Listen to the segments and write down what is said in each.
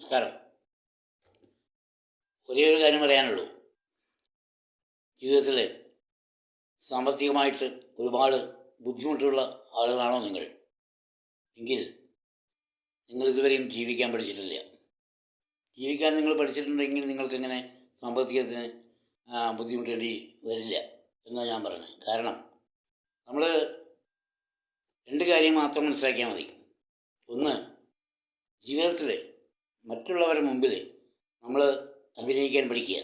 നമസ്കാരം. ഒരേ ഒരു കാര്യം പറയാനുള്ളൂ. ജീവിതത്തിൽ സാമ്പത്തികമായിട്ട് ഒരുപാട് ബുദ്ധിമുട്ടുള്ള ആളുകളാണോ നിങ്ങൾ? എങ്കിൽ നിങ്ങൾ ഇതുവരെയും ജീവിക്കാൻ പഠിച്ചിട്ടില്ല. ജീവിക്കാൻ നിങ്ങൾ പഠിച്ചിട്ടുണ്ടെങ്കിൽ നിങ്ങൾക്കെങ്ങനെ സാമ്പത്തികത്തിന് ബുദ്ധിമുട്ടേണ്ടി വരില്ല എന്നാണ് ഞാൻ പറയുന്നത്. കാരണം നമ്മൾ രണ്ട് കാര്യം മാത്രം മനസ്സിലാക്കിയാൽ മതി. ഒന്ന്, ജീവിതത്തിൽ മറ്റുള്ളവരുടെ മുമ്പിൽ നമ്മൾ അഭിനയിക്കാൻ പഠിക്കുക.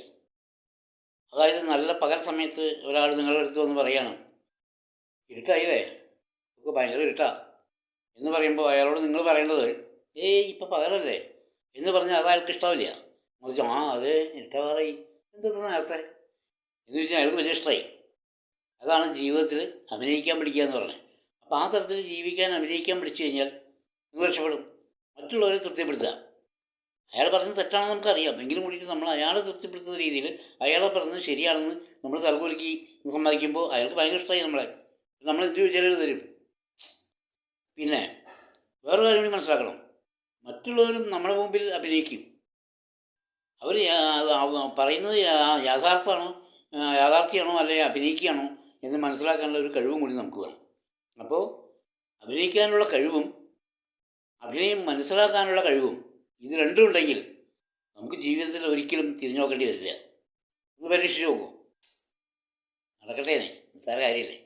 അതായത് നല്ല പകൽ സമയത്ത് ഒരാൾ നിങ്ങളുടെ അടുത്ത് വന്ന് പറയാണ്, ഇരുട്ടായില്ലേ, നമുക്ക് ഭയങ്കര ഇരുട്ടാ എന്ന് പറയുമ്പോൾ അയാളോട് നിങ്ങൾ പറയേണ്ടത് ഇപ്പം പകലല്ലേ എന്ന് പറഞ്ഞാൽ അത് അയാൾക്ക് ഇഷ്ടമില്ല. മറിച്ച് അതെ ഇരുട്ടായി എന്തെന്ന് നേരത്തെ എന്ന് വെച്ചാൽ അയാൾക്ക് വലിയ ഇഷ്ടമായി. അതാണ് ജീവിതത്തിൽ അഭിനയിക്കാൻ പഠിക്കുക എന്ന് പറഞ്ഞത്. അപ്പോൾ ആ തരത്തിൽ ജീവിക്കാൻ അഭിനയിക്കാൻ പഠിച്ചു കഴിഞ്ഞാൽ നിങ്ങൾ രക്ഷപ്പെടും. മറ്റുള്ളവരെ തൃപ്തിപ്പെടുത്തുക. അയാൾ പറഞ്ഞത് തെറ്റാണെന്ന് നമുക്കറിയാം, എങ്കിലും കൂടിയിട്ട് നമ്മൾ അയാളെ തൃപ്തിപ്പെടുത്തുന്ന രീതിയിൽ അയാളെ പറഞ്ഞത് ശരിയാണെന്ന് നമ്മൾ തലകുലുക്കി സമ്മതിക്കുമ്പോൾ അയാൾക്ക് ഭയങ്കര ഇഷ്ടമായി നമ്മളെ. നമ്മൾ എന്ത് ചോദിച്ചാലും തരും. പിന്നെ വേറെ കാര്യം കൂടി മനസ്സിലാക്കണം, മറ്റുള്ളവരും നമ്മുടെ മുമ്പിൽ അഭിനയിക്കും. അവർ പറയുന്നത് യാഥാർത്ഥ്യമാണോ അല്ലെങ്കിൽ അഭിനയിക്കുകയാണോ എന്ന് മനസ്സിലാക്കാനുള്ള ഒരു കഴിവും കൂടി നമുക്ക് വേണം. അപ്പോൾ അഭിനയിക്കാനുള്ള കഴിവും അഭിനയം മനസ്സിലാക്കാനുള്ള കഴിവും ഇത് രണ്ടും ഉണ്ടെങ്കിൽ നമുക്ക് ജീവിതത്തിൽ ഒരിക്കലും തിരിഞ്ഞു നോക്കേണ്ടി വരില്ല. ഒന്ന് പരീക്ഷിച്ച് നോക്കൂ. നടക്കട്ടേന്നേ, നിസ്സാര കാര്യമല്ലേ.